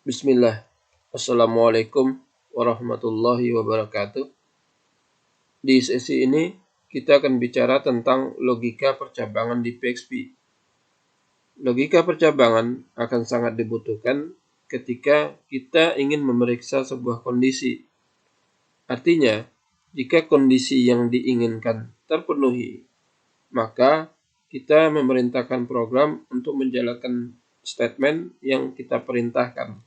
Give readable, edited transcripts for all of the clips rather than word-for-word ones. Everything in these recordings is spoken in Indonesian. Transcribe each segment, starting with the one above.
Bismillah. Assalamualaikum warahmatullahi wabarakatuh. Di sesi ini kita akan bicara tentang logika percabangan di PHP. Logika percabangan akan sangat dibutuhkan ketika kita ingin memeriksa sebuah kondisi. Artinya, jika kondisi yang diinginkan terpenuhi, maka kita memerintahkan program untuk menjalankan statement yang kita perintahkan.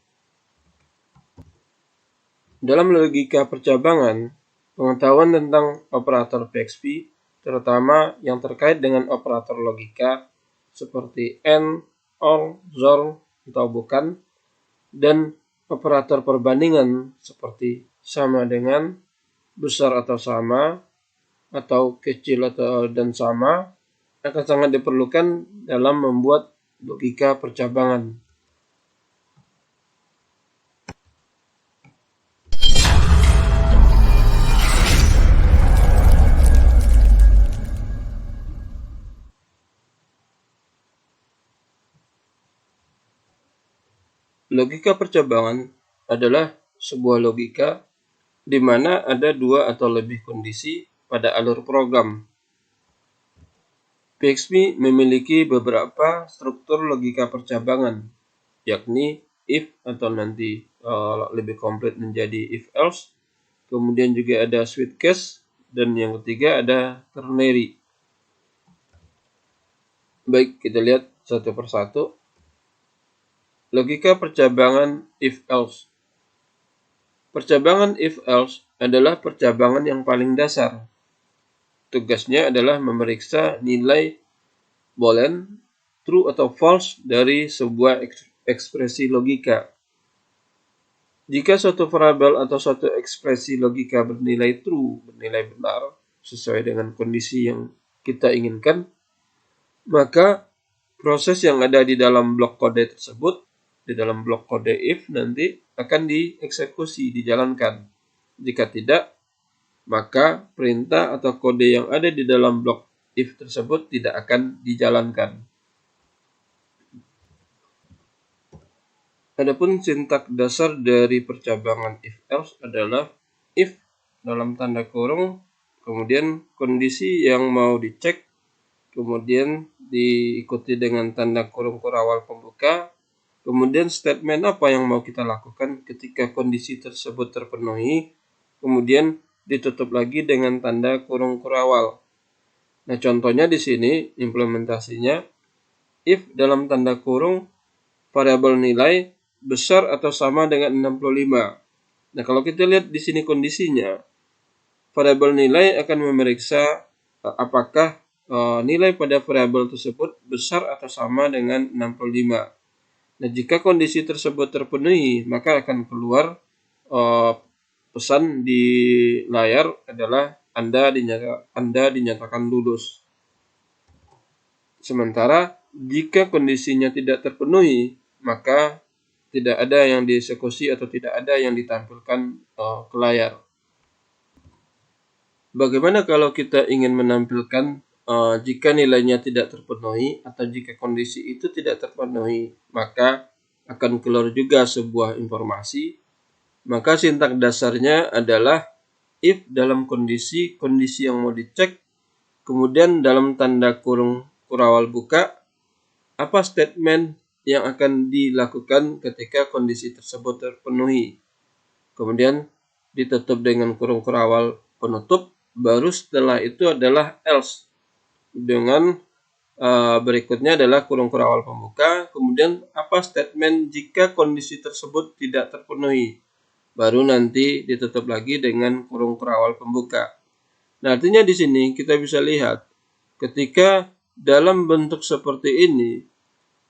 Dalam logika percabangan, pengetahuan tentang operator PHP, terutama yang terkait dengan operator logika seperti AND, OR, XOR, atau bukan, dan operator perbandingan seperti sama dengan, besar atau sama, atau kecil dan sama, akan sangat diperlukan dalam membuat logika percabangan. Logika percabangan adalah sebuah logika di mana ada dua atau lebih kondisi pada alur program. PHP memiliki beberapa struktur logika percabangan, yakni if atau nanti lebih komplit menjadi if-else, kemudian juga ada switch case, dan yang ketiga ada ternary. Baik, kita lihat satu persatu. Logika percabangan if-else. Percabangan if-else adalah percabangan yang paling dasar. Tugasnya adalah memeriksa nilai boolean, true atau false dari sebuah ekspresi logika. Jika suatu variabel atau suatu ekspresi logika bernilai true, bernilai benar, sesuai dengan kondisi yang kita inginkan, maka proses yang ada di dalam blok kode tersebut, di dalam blok kode if nanti akan dieksekusi, dijalankan. Jika tidak, maka perintah atau kode yang ada di dalam blok if tersebut tidak akan dijalankan. Adapun sintak dasar dari percabangan if-else adalah if dalam tanda kurung, kemudian kondisi yang mau dicek, kemudian diikuti dengan tanda kurung kurawal pembuka, kemudian statement apa yang mau kita lakukan ketika kondisi tersebut terpenuhi, kemudian ditutup lagi dengan tanda kurung kurawal. Nah, contohnya di sini implementasinya if dalam tanda kurung variabel nilai besar atau sama dengan 65. Nah, kalau kita lihat di sini kondisinya, variabel nilai akan memeriksa apakah nilai pada variabel tersebut besar atau sama dengan 65. Nah, jika kondisi tersebut terpenuhi, maka akan keluar pesan di layar adalah Anda dinyatakan lulus. Sementara jika kondisinya tidak terpenuhi, maka tidak ada yang dieksekusi atau tidak ada yang ditampilkan ke layar. Bagaimana kalau kita ingin menampilkan jika nilainya tidak terpenuhi atau jika kondisi itu tidak terpenuhi, maka akan keluar juga sebuah informasi. Maka sintak dasarnya adalah if dalam kondisi yang mau dicek, kemudian dalam tanda kurung kurawal buka, apa statement yang akan dilakukan ketika kondisi tersebut terpenuhi. Kemudian ditutup dengan kurung kurawal penutup, baru setelah itu adalah else. Dengan berikutnya adalah kurung kurawal pembuka, kemudian apa statement jika kondisi tersebut tidak terpenuhi, baru nanti ditutup lagi dengan kurung kurawal pembuka. Nah, artinya di sini kita bisa lihat ketika dalam bentuk seperti ini,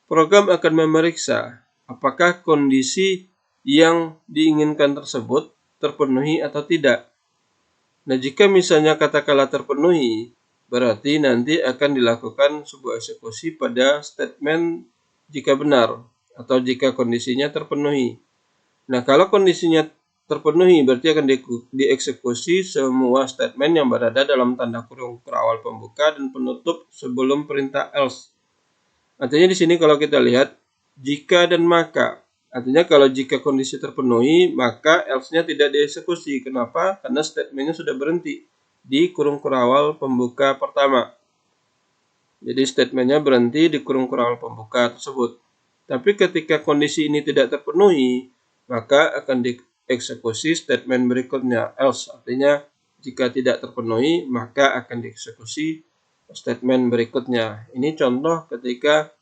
program akan memeriksa apakah kondisi yang diinginkan tersebut terpenuhi atau tidak. Nah, jika misalnya katakanlah terpenuhi, berarti nanti akan dilakukan sebuah eksekusi pada statement jika benar atau jika kondisinya terpenuhi. Nah, kalau kondisinya terpenuhi, berarti akan dieksekusi semua statement yang berada dalam tanda kurung kurawal pembuka dan penutup sebelum perintah else. Artinya di sini kalau kita lihat, jika dan maka Artinya kalau jika kondisi terpenuhi, maka else-nya tidak dieksekusi. Kenapa? Karena statementnya sudah berhenti di kurung kurawal pembuka pertama. Jadi statementnya berhenti di kurung kurawal pembuka tersebut. Tapi ketika kondisi ini tidak terpenuhi, maka akan dieksekusi statement berikutnya, else. Artinya jika tidak terpenuhi, maka akan dieksekusi statement berikutnya. Ini contoh ketika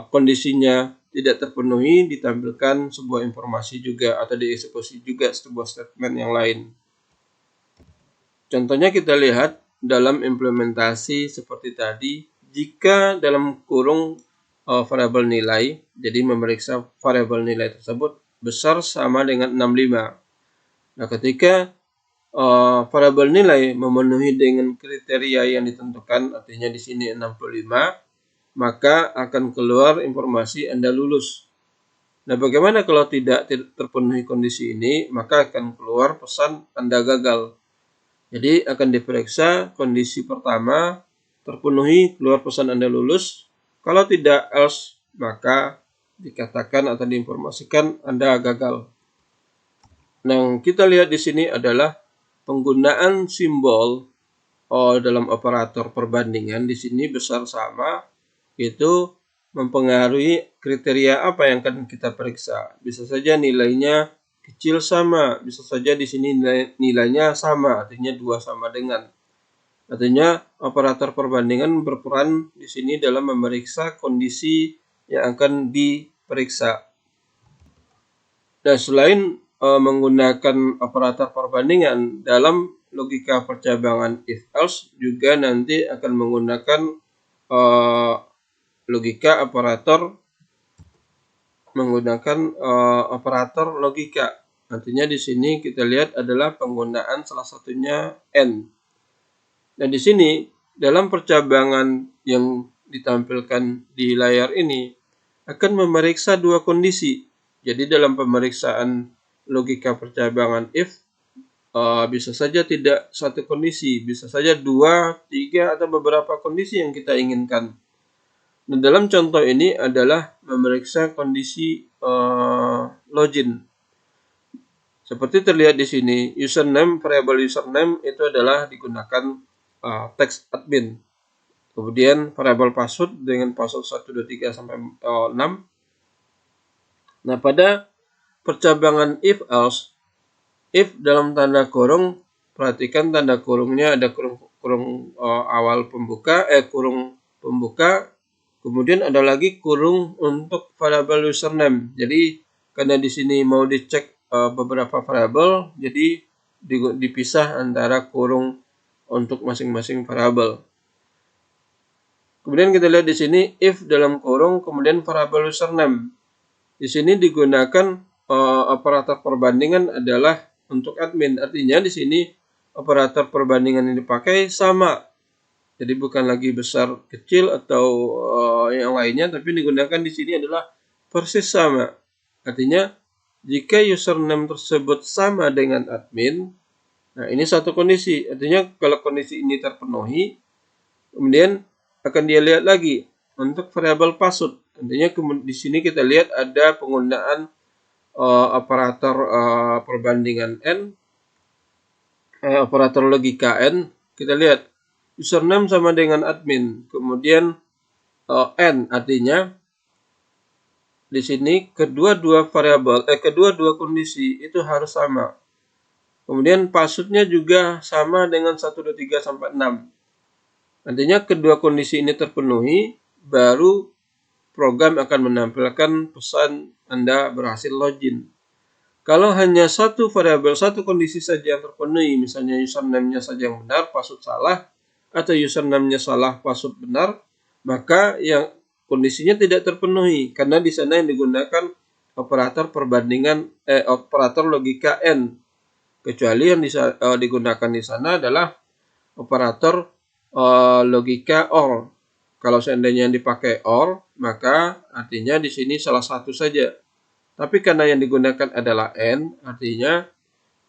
kondisinya tidak terpenuhi, ditampilkan sebuah informasi juga atau dieksekusi juga sebuah statement yang lain. Contohnya kita lihat dalam implementasi seperti tadi, jika dalam kurung variabel nilai, jadi memeriksa variabel nilai tersebut besar sama dengan 65. Nah, ketika variabel nilai memenuhi dengan kriteria yang ditentukan, artinya di sini 65, maka akan keluar informasi Anda lulus. Nah, bagaimana kalau tidak terpenuhi kondisi ini, maka akan keluar pesan Anda gagal. Jadi akan diperiksa kondisi pertama terpenuhi, keluar pesan Anda lulus. Kalau tidak, else, maka dikatakan atau diinformasikan Anda gagal. Nah, kita lihat di sini adalah penggunaan simbol dalam operator perbandingan. Di sini besar sama, itu mempengaruhi kriteria apa yang akan kita periksa. Bisa saja nilainya kecil sama, bisa saja di sini nilainya sama, artinya 2 sama dengan. Artinya operator perbandingan berperan di sini dalam memeriksa kondisi yang akan diperiksa. Dan selain menggunakan operator perbandingan dalam logika percabangan if else, juga nanti akan menggunakan logika operator logika. Artinya di sini kita lihat adalah penggunaan salah satunya AND. Dan di sini dalam percabangan yang ditampilkan di layar ini akan memeriksa dua kondisi. Jadi dalam pemeriksaan logika percabangan if bisa saja tidak satu kondisi, bisa saja 2, 3 atau beberapa kondisi yang kita inginkan. Nah, dalam contoh ini adalah memeriksa kondisi login. Seperti terlihat di sini, username, variabel username itu adalah digunakan teks admin. Kemudian variabel password dengan password 1, 2, 3 sampai 6. Nah, pada percabangan if else, if dalam tanda kurung, perhatikan tanda kurungnya ada kurung awal pembuka, kurung pembuka. Kemudian ada lagi kurung untuk variabel username. Jadi karena di sini mau dicek beberapa variabel, jadi dipisah antara kurung untuk masing-masing variabel. Kemudian kita lihat di sini if dalam kurung kemudian variabel username. Di sini digunakan operator perbandingan adalah untuk admin. Artinya di sini operator perbandingan yang dipakai sama. Jadi bukan lagi besar kecil atau yang lainnya, tapi digunakan di sini adalah persis sama. Artinya jika username tersebut sama dengan admin, nah ini satu kondisi. Artinya kalau kondisi ini terpenuhi, kemudian akan dia lihat lagi untuk variabel password. Artinya di sini kita lihat ada penggunaan operator perbandingan N, operator logika N. Kita lihat username sama dengan admin, kemudian N, artinya di sini kedua dua kondisi itu harus sama. Kemudian passwordnya juga sama dengan 1, 2, 3 sampai 6. Artinya kedua kondisi ini terpenuhi, baru program akan menampilkan pesan Anda berhasil login. Kalau hanya satu variabel, satu kondisi saja yang terpenuhi, misalnya username-nya saja yang benar, password salah, atau username-nya salah, password benar, maka yang kondisinya tidak terpenuhi karena di sana yang digunakan operator perbandingan operator logika N. Kecuali yang digunakan di sana adalah operator logika OR. Kalau seandainya yang dipakai OR, maka artinya di sini salah satu saja. Tapi karena yang digunakan adalah N, artinya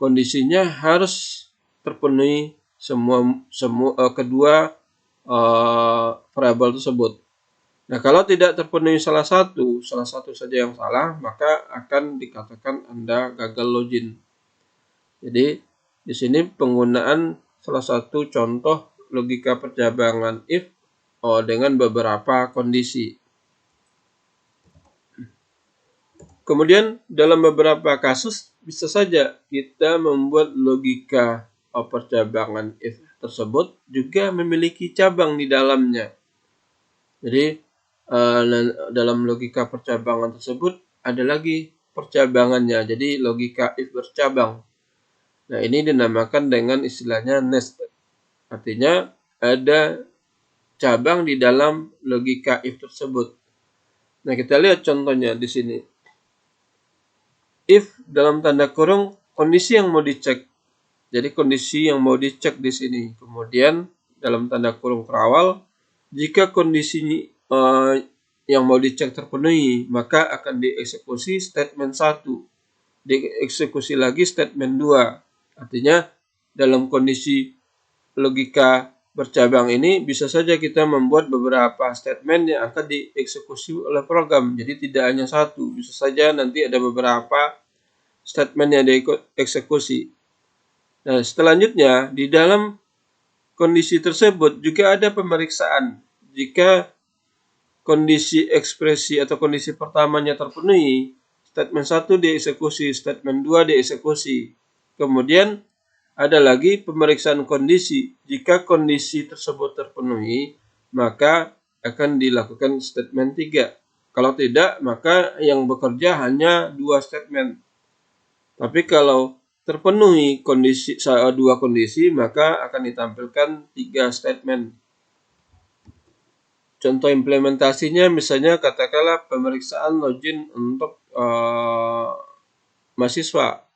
kondisinya harus terpenuhi kedua variabel tersebut. Nah, kalau tidak terpenuhi salah satu saja yang salah, maka akan dikatakan Anda gagal login. Jadi, di sini penggunaan salah satu contoh logika percabangan if dengan beberapa kondisi. Kemudian dalam beberapa kasus bisa saja kita membuat logika percabangan if tersebut juga memiliki cabang di dalamnya. Jadi dalam logika percabangan tersebut ada lagi percabangannya. Jadi logika if bercabang. Nah, ini dinamakan dengan istilahnya nested. Artinya ada cabang di dalam logika if tersebut. Nah, kita lihat contohnya di sini. If dalam tanda kurung kondisi yang mau dicek. Jadi kondisi yang mau dicek di sini. Kemudian dalam tanda kurung terawal, jika kondisi yang mau dicek terpenuhi, maka akan dieksekusi statement 1. Dieksekusi lagi statement 2. Artinya dalam kondisi logika bercabang ini bisa saja kita membuat beberapa statement yang akan dieksekusi oleh program. Jadi tidak hanya satu, bisa saja nanti ada beberapa statement yang dieksekusi. Nah, selanjutnya di dalam kondisi tersebut juga ada pemeriksaan. Jika kondisi ekspresi atau kondisi pertamanya terpenuhi, statement 1 dieksekusi, statement 2 dieksekusi. Kemudian ada lagi pemeriksaan kondisi. Jika kondisi tersebut terpenuhi, maka akan dilakukan statement 3. Kalau tidak, maka yang bekerja hanya 2 statement. Tapi kalau terpenuhi dua kondisi, maka akan ditampilkan 3 statement. Contoh implementasinya misalnya katakanlah pemeriksaan login untuk mahasiswa.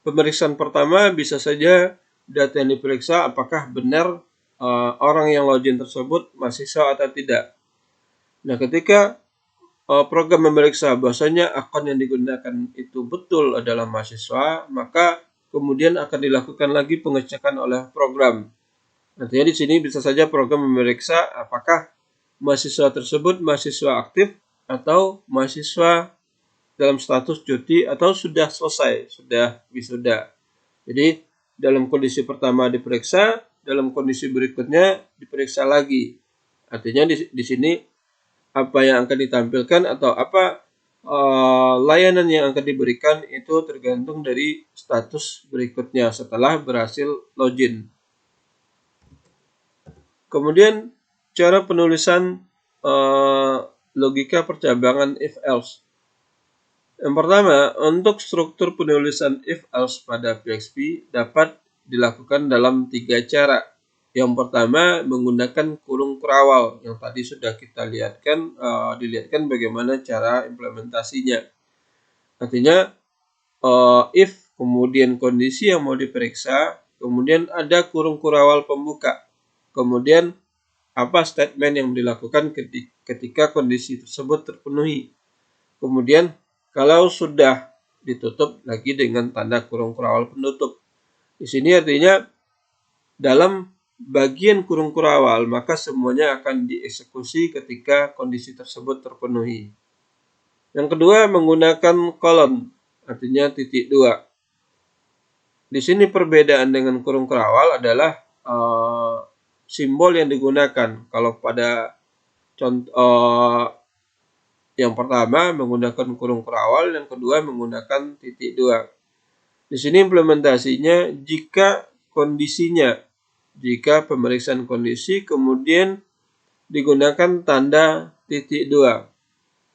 Pemeriksaan pertama bisa saja data yang diperiksa apakah benar orang yang login tersebut mahasiswa atau tidak. Nah, ketika program memeriksa bahwasanya akun yang digunakan itu betul adalah mahasiswa, maka kemudian akan dilakukan lagi pengecekan oleh program. Artinya di sini bisa saja program memeriksa apakah mahasiswa tersebut mahasiswa aktif atau mahasiswa dalam status cuti atau sudah selesai, sudah wisuda. Jadi dalam kondisi pertama diperiksa, dalam kondisi berikutnya diperiksa lagi. Artinya di sini apa yang akan ditampilkan atau apa layanan yang akan diberikan itu tergantung dari status berikutnya setelah berhasil login. Kemudian cara penulisan logika percabangan if else. Yang pertama, untuk struktur penulisan if else pada PHP dapat dilakukan dalam 3 cara. Yang pertama, menggunakan kurung kerawal yang tadi sudah kita dilihatkan bagaimana cara implementasinya. Artinya if kemudian kondisi yang mau diperiksa, kemudian ada kurung kerawal pembuka, kemudian apa statement yang dilakukan ketika kondisi tersebut terpenuhi. Kemudian kalau sudah ditutup lagi dengan tanda kurung kerawal penutup. Di sini artinya dalam bagian kurung kerawal maka semuanya akan dieksekusi ketika kondisi tersebut terpenuhi. Yang kedua menggunakan kolon, artinya titik 2. Di sini perbedaan dengan kurung kerawal adalah simbol yang digunakan. Kalau pada contoh yang pertama menggunakan kurung kerawal, yang kedua menggunakan titik 2. Di sini implementasinya jika pemeriksaan kondisi kemudian digunakan tanda titik 2.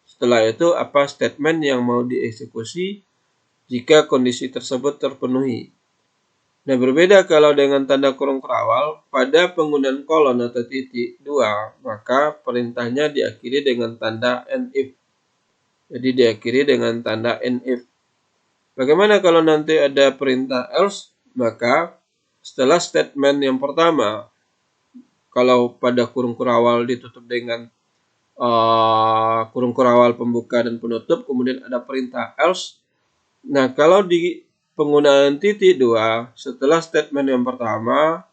Setelah itu apa statement yang mau dieksekusi jika kondisi tersebut terpenuhi. Nah, berbeda kalau dengan tanda kurung kerawal, pada penggunaan kolon atau titik 2, maka perintahnya diakhiri dengan tanda NIF. Jadi diakhiri dengan tanda NIF. Bagaimana kalau nanti ada perintah else? Maka setelah statement yang pertama, kalau pada kurung kerawal ditutup dengan kurung kerawal pembuka dan penutup, kemudian ada perintah else. Nah, kalau di penggunaan titik 2, setelah statement yang pertama,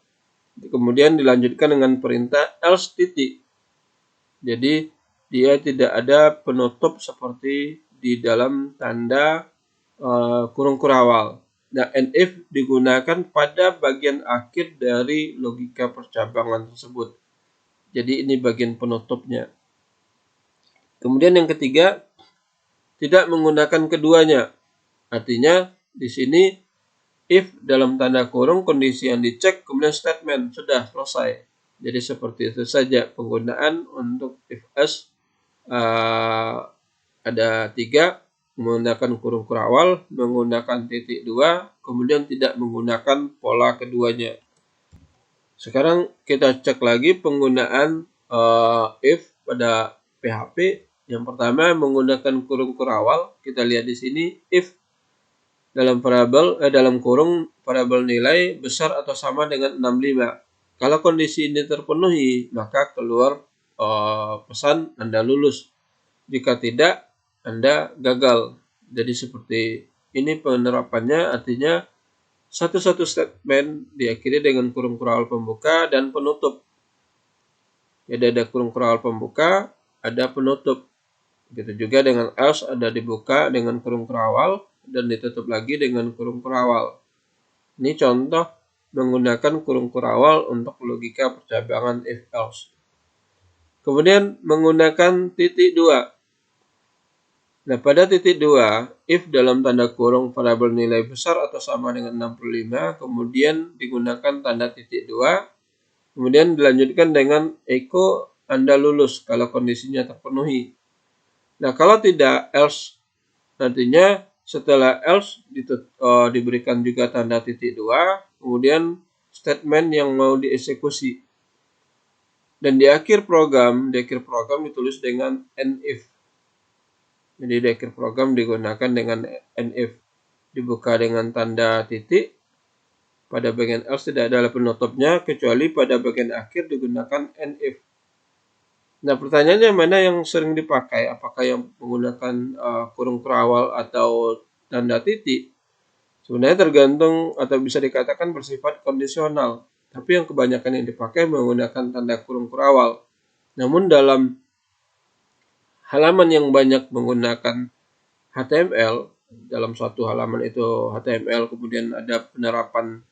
kemudian dilanjutkan dengan perintah else titik. Jadi, dia tidak ada penutup seperti di dalam tanda kurung kurawal. Nah, and if digunakan pada bagian akhir dari logika percabangan tersebut. Jadi ini bagian penutupnya. Kemudian yang ketiga, tidak menggunakan keduanya. Artinya di sini if dalam tanda kurung kondisi yang dicek kemudian statement sudah selesai. Jadi seperti itu saja penggunaan untuk if else. Ada 3, menggunakan kurung kurawal, menggunakan titik 2, kemudian tidak menggunakan pola keduanya. Sekarang kita cek lagi penggunaan if pada PHP. Yang pertama menggunakan kurung kurawal. Kita lihat di sini if dalam dalam kurung variabel nilai besar atau sama dengan 65. Kalau kondisi ini terpenuhi, maka keluar pesan Anda lulus. Jika tidak, Anda gagal. Jadi seperti ini penerapannya, artinya satu-satu statement diakhiri dengan kurung kurawal pembuka dan penutup. Jadi ada kurung kurawal pembuka, ada penutup. Begitu juga dengan else, ada dibuka dengan kurung kurawal dan ditutup lagi dengan kurung kurawal. Ini contoh menggunakan kurung kurawal untuk logika percabangan if else. Kemudian menggunakan titik 2. Nah, pada titik 2, if dalam tanda kurung variabel nilai besar atau sama dengan 65, kemudian digunakan tanda titik 2, kemudian dilanjutkan dengan echo Anda lulus kalau kondisinya terpenuhi. Nah, kalau tidak, else. Artinya setelah else diberikan juga tanda titik 2, kemudian statement yang mau dieksekusi. Dan di akhir program ditulis dengan and if. Jadi di akhir program digunakan dengan and if. Dibuka dengan tanda titik. Pada bagian else tidak ada penutupnya, kecuali pada bagian akhir digunakan and if. Nah, pertanyaannya mana yang sering dipakai? Apakah yang menggunakan kurung kurawal atau tanda titik? Sebenarnya tergantung atau bisa dikatakan bersifat kondisional. Tapi yang kebanyakan yang dipakai menggunakan tanda kurung kurawal. Namun dalam halaman yang banyak menggunakan HTML, dalam suatu halaman itu HTML, kemudian ada penerapan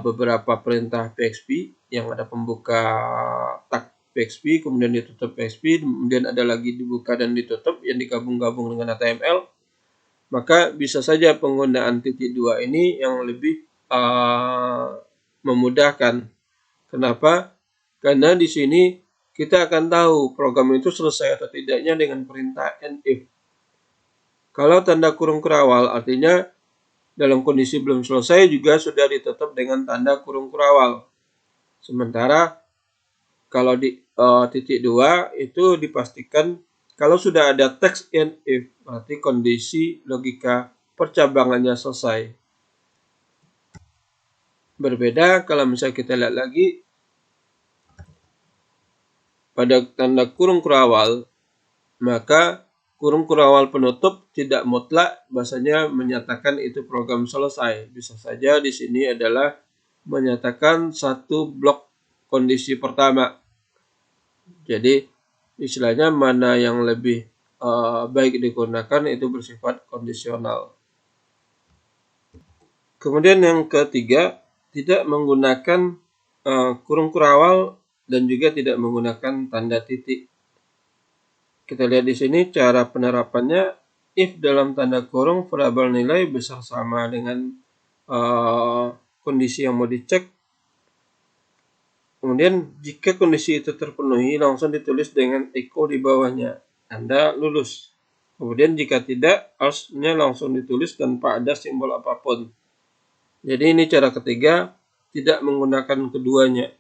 beberapa perintah PHP yang ada pembuka tag PHP, kemudian ditutup PHP, kemudian ada lagi dibuka dan ditutup yang digabung-gabung dengan HTML, maka bisa saja penggunaan titik 2 ini yang lebih memudahkan. Kenapa? Karena di sini kita akan tahu program itu selesai atau tidaknya dengan perintah and if. Kalau tanda kurung kurawal artinya dalam kondisi belum selesai juga sudah ditutup dengan tanda kurung kurawal. Sementara kalau di titik 2 itu dipastikan kalau sudah ada teks and if berarti kondisi logika percabangannya selesai. Berbeda kalau misalnya kita lihat lagi pada tanda kurung kurawal, maka kurung kurawal penutup tidak mutlak bahasanya menyatakan itu program selesai. Bisa saja di sini adalah menyatakan satu blok kondisi pertama. Jadi istilahnya mana yang lebih baik digunakan itu bersifat kondisional. Kemudian yang ketiga, tidak menggunakan kurung kurawal dan juga tidak menggunakan tanda titik. Kita lihat di sini cara penerapannya. If dalam tanda kurung variabel nilai besar sama dengan kondisi yang mau dicek. Kemudian jika kondisi itu terpenuhi langsung ditulis dengan echo di bawahnya. Anda lulus. Kemudian jika tidak, else-nya langsung ditulis tanpa ada simbol apapun. Jadi ini cara ketiga, tidak menggunakan keduanya.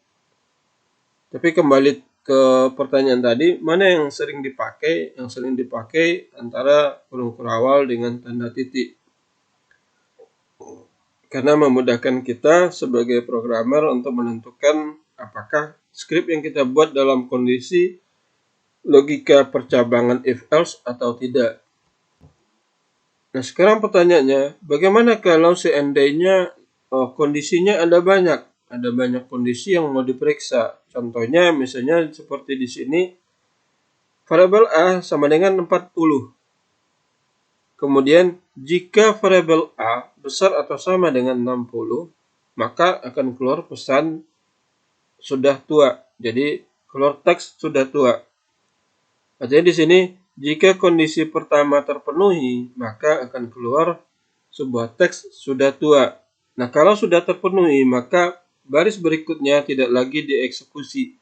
Tapi kembali ke pertanyaan tadi, mana yang sering dipakai? Yang sering dipakai antara kurung kurawal dengan tanda titik. Karena memudahkan kita sebagai programmer untuk menentukan apakah skrip yang kita buat dalam kondisi logika percabangan if else atau tidak. Nah, sekarang pertanyaannya, bagaimana kalau seandainya kondisinya ada banyak kondisi yang mau diperiksa. Contohnya misalnya seperti di sini variabel A sama dengan 40. Kemudian jika variabel A besar atau sama dengan 60, maka akan keluar pesan sudah tua. Jadi keluar teks sudah tua. Artinya di sini jika kondisi pertama terpenuhi, maka akan keluar sebuah teks sudah tua. Nah, kalau sudah terpenuhi, maka baris berikutnya tidak lagi dieksekusi.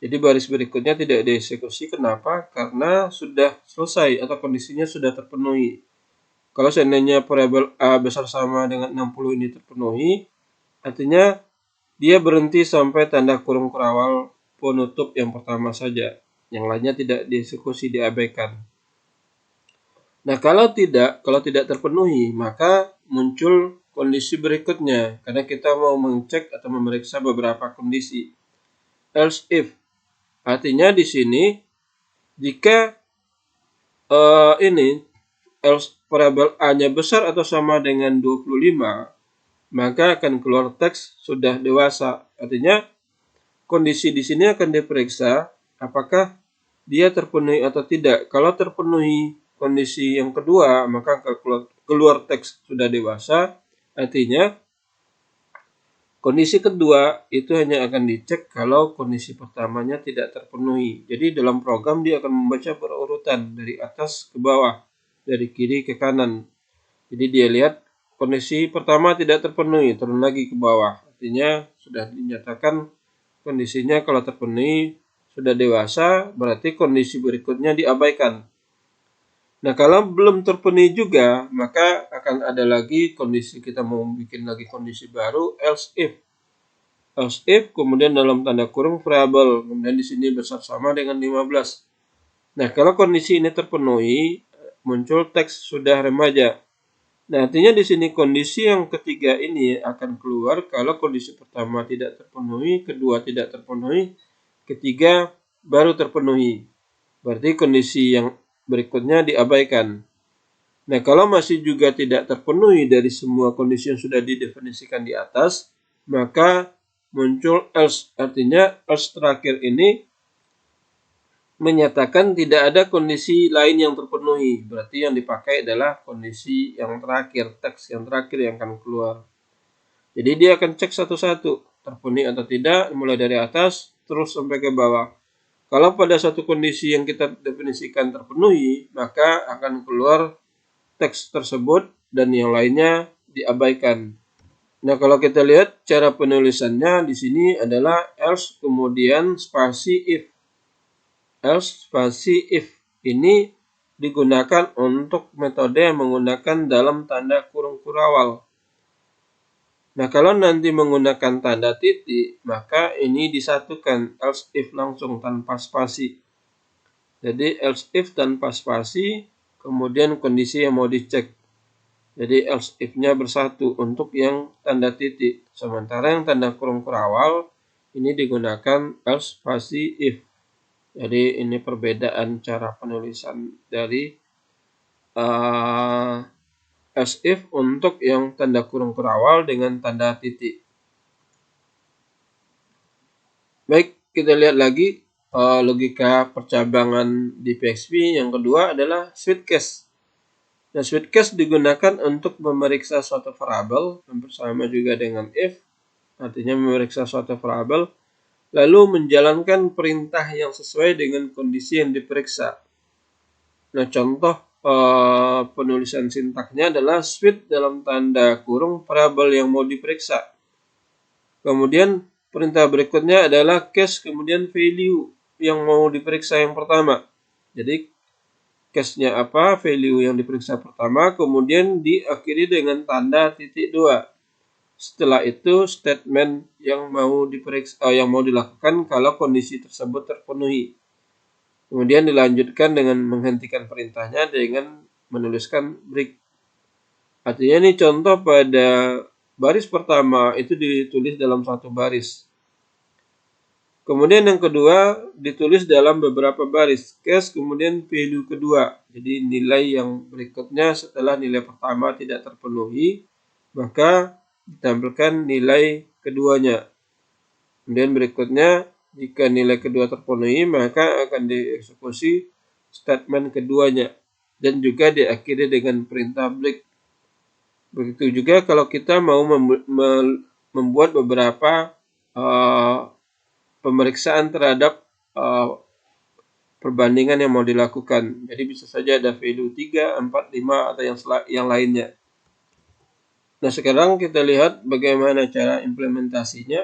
Jadi baris berikutnya tidak dieksekusi. Kenapa? Karena sudah selesai atau kondisinya sudah terpenuhi. Kalau seandainya variabel A besar sama dengan 60 ini terpenuhi, artinya dia berhenti sampai tanda kurung kurawal penutup yang pertama saja. Yang lainnya tidak dieksekusi, diabaikan. Nah, kalau tidak terpenuhi, maka muncul kondisi berikutnya. Karena kita mau mengecek atau memeriksa beberapa kondisi. Else if. Artinya di sini jika else variabel A-nya besar atau sama dengan 25, maka akan keluar teks sudah dewasa. Artinya kondisi di sini akan diperiksa apakah dia terpenuhi atau tidak. Kalau terpenuhi kondisi yang kedua, maka keluar teks sudah dewasa. Artinya kondisi kedua itu hanya akan dicek kalau kondisi pertamanya tidak terpenuhi. Jadi dalam program dia akan membaca berurutan dari atas ke bawah, dari kiri ke kanan. Jadi dia lihat kondisi pertama tidak terpenuhi, turun lagi ke bawah. Artinya sudah dinyatakan kondisinya kalau terpenuhi sudah dewasa, berarti kondisi berikutnya diabaikan. Nah, kalau belum terpenuhi juga, maka akan ada lagi kondisi, kita mau bikin lagi kondisi baru, else if. Else if, kemudian dalam tanda kurung variabel, kemudian di sini besar sama dengan 15. Nah, kalau kondisi ini terpenuhi, muncul teks sudah remaja. Nah, artinya di sini kondisi yang ketiga ini akan keluar kalau kondisi pertama tidak terpenuhi, kedua tidak terpenuhi, ketiga baru terpenuhi. Berarti kondisi yang berikutnya diabaikan. Nah, kalau masih juga tidak terpenuhi dari semua kondisi yang sudah didefinisikan di atas, maka muncul else. Artinya else terakhir ini menyatakan tidak ada kondisi lain yang terpenuhi. Berarti yang dipakai adalah kondisi yang terakhir, teks yang terakhir yang akan keluar. Jadi dia akan cek satu-satu, terpenuhi atau tidak, mulai dari atas terus sampai ke bawah. Kalau pada satu kondisi yang kita definisikan terpenuhi, maka akan keluar teks tersebut dan yang lainnya diabaikan. Nah, kalau kita lihat cara penulisannya di sini adalah else kemudian spasi if. Else spasi if ini digunakan untuk metode yang menggunakan dalam tanda kurung kurawal. Nah, kalau nanti menggunakan tanda titik, maka ini disatukan else if langsung tanpa spasi. Jadi else if tanpa spasi, kemudian kondisi yang mau dicek. Jadi else if-nya bersatu untuk yang tanda titik. Sementara yang tanda kurung kurawal ini digunakan else spasi if. Jadi ini perbedaan cara penulisan dari else if untuk yang tanda kurung kurawal dengan tanda titik. Baik, kita lihat lagi logika percabangan di PHP. Yang kedua adalah switch case. Nah, switch case digunakan untuk memeriksa suatu variabel, hampir sama juga dengan if, artinya memeriksa suatu variabel, lalu menjalankan perintah yang sesuai dengan kondisi yang diperiksa. Nah, contoh penulisan sintaknya adalah switch dalam tanda kurung variabel yang mau diperiksa. Kemudian perintah berikutnya adalah case kemudian value yang mau diperiksa yang pertama. Jadi case-nya apa, value yang diperiksa pertama, kemudian diakhiri dengan tanda titik 2. Setelah itu statement yang mau diperiksa, yang mau dilakukan kalau kondisi tersebut terpenuhi. Kemudian dilanjutkan dengan menghentikan perintahnya dengan menuliskan break. Artinya ini contoh pada baris pertama itu ditulis dalam satu baris. Kemudian yang kedua ditulis dalam beberapa baris. Case kemudian value kedua. Jadi nilai yang berikutnya setelah nilai pertama tidak terpenuhi, maka ditampilkan nilai keduanya. Kemudian berikutnya jika nilai kedua terpenuhi, maka akan dieksekusi statement keduanya, dan juga diakhiri dengan perintah break. Begitu juga kalau kita mau membuat beberapa pemeriksaan terhadap perbandingan yang mau dilakukan. Jadi bisa saja ada value 3, 4, 5 atau yang lainnya. Nah, sekarang kita lihat bagaimana cara implementasinya.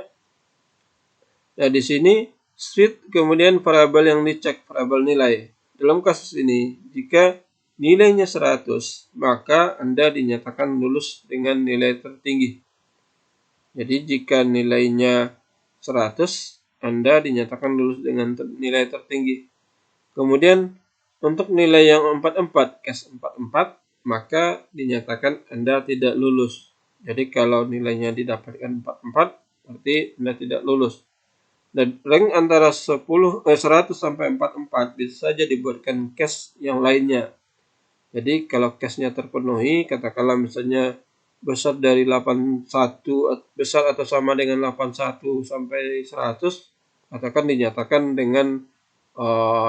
Nah, di sini switch kemudian variabel yang dicek, variabel nilai. Dalam kasus ini, jika nilainya 100, maka Anda dinyatakan lulus dengan nilai tertinggi. Jadi jika nilainya 100, Anda dinyatakan lulus dengan nilai tertinggi. Kemudian untuk nilai yang 44, case 44, maka dinyatakan Anda tidak lulus. Jadi kalau nilainya didapatkan 44, berarti Anda tidak lulus. Dan rank antara 100 sampai 44 bisa saja dibuatkan case yang lainnya. Jadi kalau case-nya terpenuhi, katakanlah misalnya besar dari 81, besar atau sama dengan 81 sampai 100, katakan dinyatakan dengan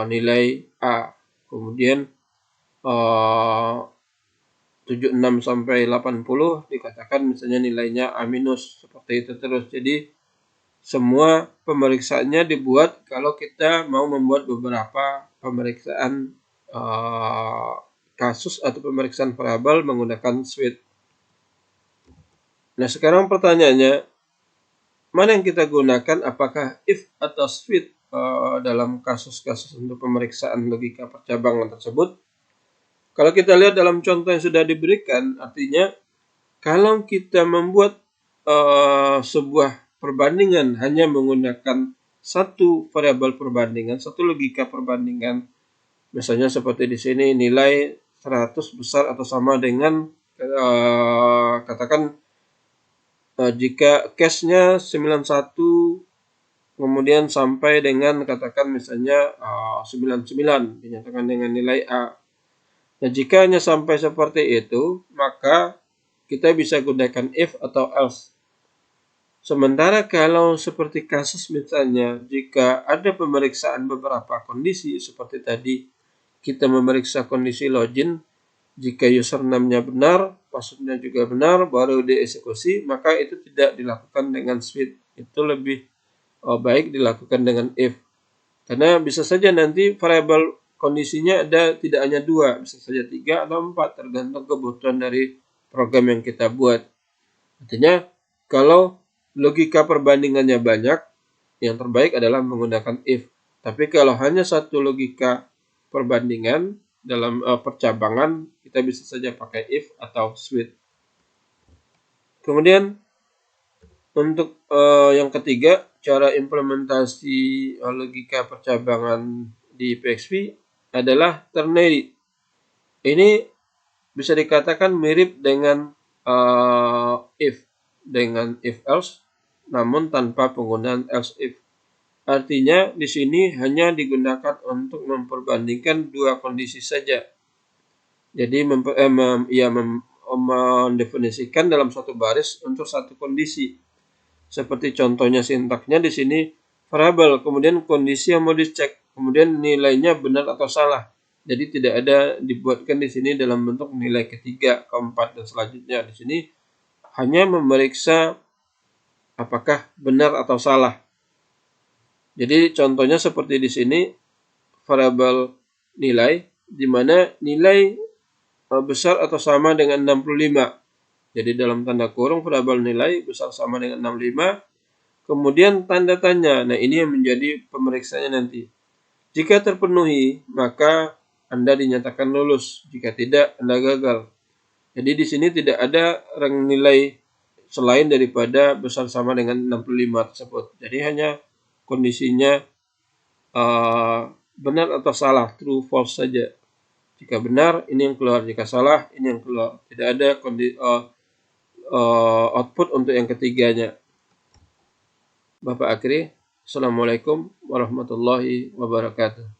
nilai A. Kemudian 76 sampai 80 dikatakan misalnya nilainya A-, seperti itu terus. Jadi semua pemeriksaannya dibuat kalau kita mau membuat beberapa pemeriksaan kasus atau pemeriksaan variabel menggunakan switch. Nah, sekarang pertanyaannya, mana yang kita gunakan, apakah if atau switch dalam kasus-kasus untuk pemeriksaan logika percabangan tersebut? Kalau kita lihat dalam contoh yang sudah diberikan, artinya kalau kita membuat sebuah perbandingan hanya menggunakan satu variabel perbandingan, satu logika perbandingan, misalnya seperti di sini nilai 100 besar atau sama dengan katakan jika case-nya 91 kemudian sampai dengan katakan misalnya 99 dinyatakan dengan nilai A. Nah, jika hanya sampai seperti itu, maka kita bisa gunakan if atau else. Sementara kalau seperti kasus misalnya, jika ada pemeriksaan beberapa kondisi seperti tadi, kita memeriksa kondisi login, jika username-nya benar, password-nya juga benar, baru dieksekusi, maka itu tidak dilakukan dengan switch. Itu lebih baik dilakukan dengan if. Karena bisa saja nanti variabel kondisinya ada tidak hanya 2, bisa saja 3 atau 4, tergantung kebutuhan dari program yang kita buat. Artinya, kalau logika perbandingannya banyak, yang terbaik adalah menggunakan if. Tapi kalau hanya satu logika perbandingan dalam percabangan, kita bisa saja pakai if atau switch. Kemudian, untuk yang ketiga, cara implementasi logika percabangan di PHP adalah ternary. Ini bisa dikatakan mirip dengan if, dengan if else, namun tanpa penggunaan else if. Artinya di sini hanya digunakan untuk memperbandingkan dua kondisi saja. Jadi mendefinisikan dalam satu baris untuk satu kondisi. Seperti contohnya sintaknya di sini variabel, kemudian kondisi yang mau dicek, kemudian nilainya benar atau salah. Jadi tidak ada dibuatkan di sini dalam bentuk nilai ketiga, keempat, dan selanjutnya. Di sini hanya memeriksa apakah benar atau salah. Jadi contohnya seperti di sini variabel nilai, di mana nilai besar atau sama dengan 65. Jadi dalam tanda kurung variabel nilai besar sama dengan 65. Kemudian tanda tanya. Nah, ini yang menjadi pemeriksaannya nanti. Jika terpenuhi, maka Anda dinyatakan lulus. Jika tidak, Anda gagal. Jadi di sini tidak ada rang nilai selain daripada besar sama dengan 65 tersebut. Jadi hanya kondisinya benar atau salah, true false saja. Jika benar, ini yang keluar. Jika salah, ini yang keluar. Tidak ada output untuk yang ketiganya. Bapak akhiri, Assalamualaikum warahmatullahi wabarakatuh.